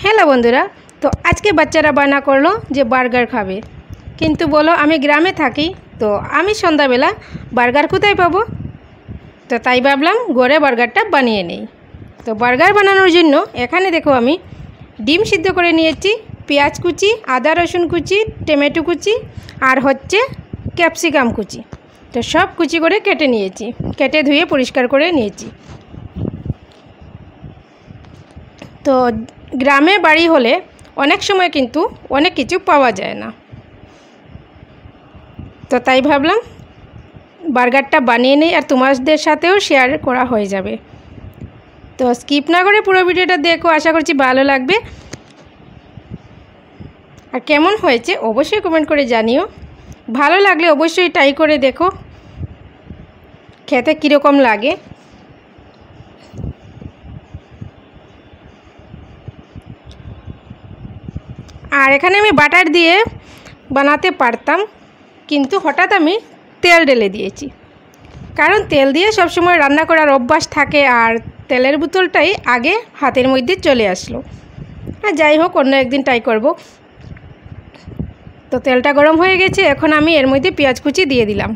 Hello বন্ধুরা, তো আজকে বাচ্চারা বায়না করলো যে বার্গার খাবে, কিন্তু বলো আমি গ্রামে থাকি, তো আমি সন্ধ্যাবেলা বার্গার কোথায় পাবো? তো তাই ভাবলাম ঘরে বার্গারটা বানিয়ে নেই। তো বার্গার বানানোর জন্য এখানে দেখো আমি ডিম সিদ্ধ করে নিয়েছি, পেঁয়াজ কুচি, আদা রসুন কুচি, টমেটো কুচি আর হচ্ছে ক্যাপসিকাম কুচি। তো সব কুচি করে কেটে নিয়েছি, কেটে ধুয়ে পরিষ্কার করে নিয়েছি। তো গ্রামে বাড়ি হলে অনেক সময় কিন্তু অনেক কিছু পাওয়া যায় না, তো তাই ভাবলাম বার্গারটা বানিয়ে নেই আর তোমাদের সাথেও শেয়ার করা হয়ে যাবে। তো স্কিপ না করে পুরো ভিডিওটা দেখো, আশা করছি ভালো লাগবে। আর কেমন হয়েছে অবশ্যই কমেন্ট করে জানিও, ভালো লাগলে অবশ্যই ট্রাই করে দেখো খেতে কীরকম লাগে। আর এখানে আমি বাটার দিয়ে বানাতে পারতাম, কিন্তু হঠাৎ আমি তেল ঢেলে দিয়েছি, কারণ তেল দিয়ে সবসময় রান্না করার অভ্যাস থাকে আর তেলের বোতলটাই আগে হাতের মধ্যে চলে আসলো। আর যাই হোক, অন্য একদিন ট্রাই করব। তো তেলটা গরম হয়ে গেছে, এখন আমি এর মধ্যে পেঁয়াজ কুচি দিয়ে দিলাম।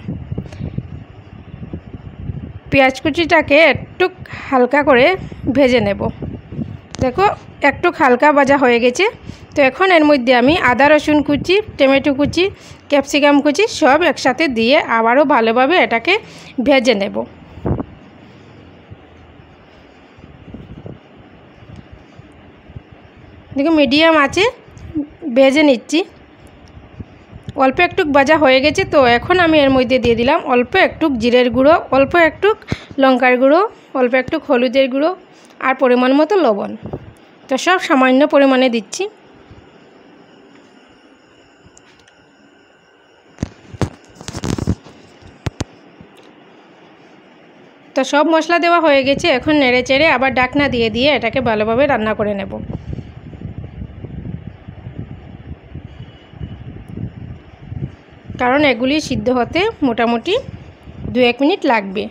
পেঁয়াজ কুচিটাকে একটু হালকা করে ভেজে নেব। দেখো একটু হালকা ভাজা হয়ে গেছে। তো এখন এর মধ্যে আমি আদা রসুন কুচি, টমেটো কুচি, ক্যাপসিকাম কুচি সব একসাথে দিয়ে আবারও ভালোভাবে এটাকে ভেজে নেব। দেখো মিডিয়াম আছে ভেজে নিচ্ছি। অল্প একটু ভাজা হয়ে গেছে, তো এখন আমি এর মধ্যে দিয়ে দিলাম অল্প একটু জিরের গুঁড়ো, অল্প একটু লঙ্কার গুঁড়ো, অল্প একটু হলুদের গুঁড়ো আর পরিমাণ মতো লবণ। তো সব সামান্য পরিমাণে দিচ্ছি। তো সব মশলা দেওয়া হয়ে গেছে, এখন নেড়ে চেড়ে আবার ঢাকনা দিয়ে দিয়ে এটাকে ভালোভাবে রান্না করে নেব। কারণ এগুলি সিদ্ধ হতে মোটামুটি 2-1 মিনিট লাগবে।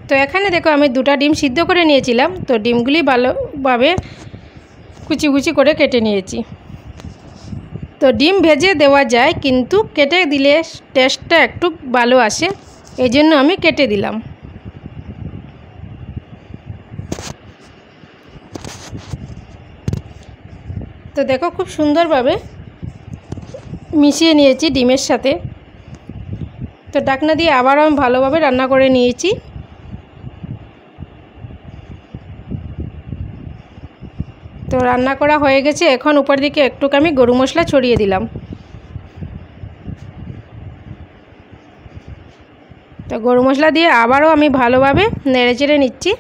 তো এখানে দেখো আমি 2টা ডিম সিদ্ধ করে নিয়েছিলাম, তো ডিমগুলি ভালোভাবে কুচি কুচি করে কেটে নিয়েছি। তো ডিম ভেজে দেওয়া যায়, কিন্তু কেটে দিলে টেস্টটা একটু ভালো আসে, এই জন্য আমি কেটে দিলাম। তো দেখো খুব সুন্দরভাবে মিশিয়ে নিয়েছি ডিমের সাথে। তো ঢাকনা দিয়ে আবার আমি ভালোভাবে রান্না করে নিয়েছি। তো রান্না করা হয়ে গেছে, এখন উপর দিকে একটু আমি গরু মশলা ছড়িয়ে দিলাম। তো গরু মশলা দিয়ে আবারও আমি ভালোভাবে নেড়ে চেড়ে নিচ্ছি।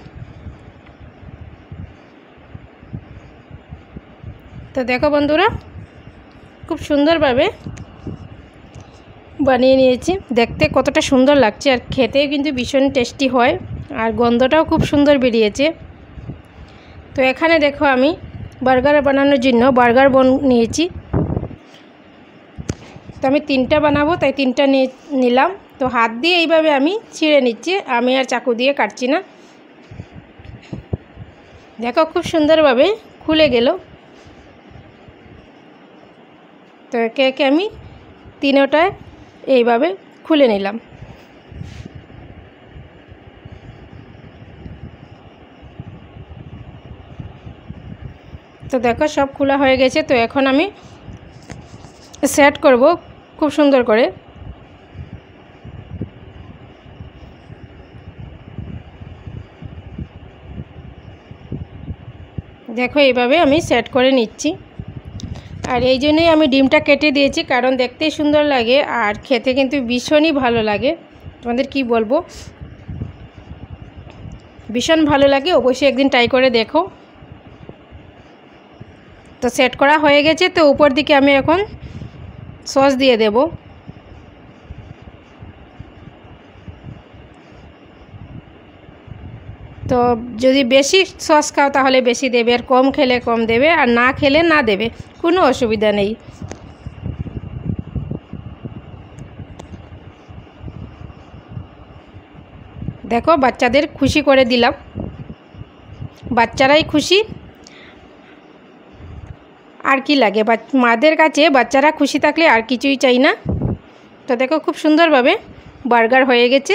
তো দেখো বন্ধুরা খুব সুন্দরভাবে বানিয়ে নিয়েছি, দেখতে কতটা সুন্দর লাগছে আর খেতেও কিন্তু ভীষণ টেস্টি হয় আর গন্ধটাও খুব সুন্দর বেরিয়েছে। তো এখানে দেখো আমি বার্গার বানানোর জন্য বার্গার বন নিয়েছি। তো আমি 3টা বানাবো, তাই 3টা নিলাম। তো হাত দিয়ে এইভাবে আমি ছিঁড়ে নিচ্ছি, আমি আর চাকু দিয়ে কাটছি না। দেখো খুব সুন্দরভাবে খুলে গেল। তো একে একে আমি 3টায় এইভাবে খুলে নিলাম। তো দেখো সব খোলা হয়ে গেছে। তো এখন আমি সেট করব খুব সুন্দর করে। দেখো এইভাবে আমি সেট করে নিচ্ছি। আর এই জন্যই আমি ডিমটা কেটে দিয়েছি, কারণ দেখতেই সুন্দর লাগে আর খেতে কিন্তু ভীষণই ভালো লাগে। তোমাদের কি বলবো, ভীষণ ভালো লাগে, অবশ্যই একদিন ট্রাই করে দেখো। তো সেট করা হয়ে গেছে। তো উপর দিকে আমি এখন সস দিয়ে দেব। তো যদি বেশি সস খাও তাহলে বেশি দেবে, আর কম খেলে কম দেবে, আর না খেলে না দেবে, কোনো অসুবিধা নেই। দেখো বাচ্চাদের খুশি করে দিলাম, বাচ্চারাই খুশি। আর কি লাগে, মাদের কাছে বাচ্চারা খুশি থাকলে আর কিছুই চাই না। তো দেখো খুব সুন্দরভাবে বার্গার হয়ে গেছে।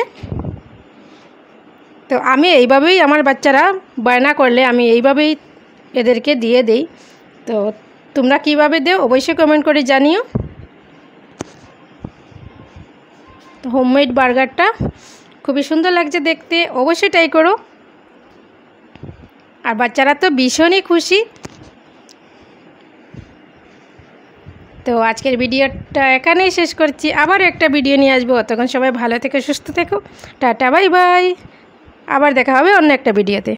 তো আমি এইভাবেই আমার বাচ্চারা বায়না করলে আমি এইভাবেই এদেরকে দিয়ে দেই। তো তোমরা কিভাবে দেও অবশ্যই কমেন্ট করে জানিও। তো হোমমেড বার্গারটা খুবই সুন্দর লাগছে দেখতে, অবশ্যই ট্রাই করো। আর বাচ্চারা তো ভীষণই খুশি। তো আজকের ভিডিওটা এখানেই শেষ করছি, আবার একটা ভিডিও নিয়ে আসবো। তখন সবাই ভালো থেকো, সুস্থ থেকো, টাটা বাই বাই। আবার দেখা হবে অন্য একটা ভিডিওতে।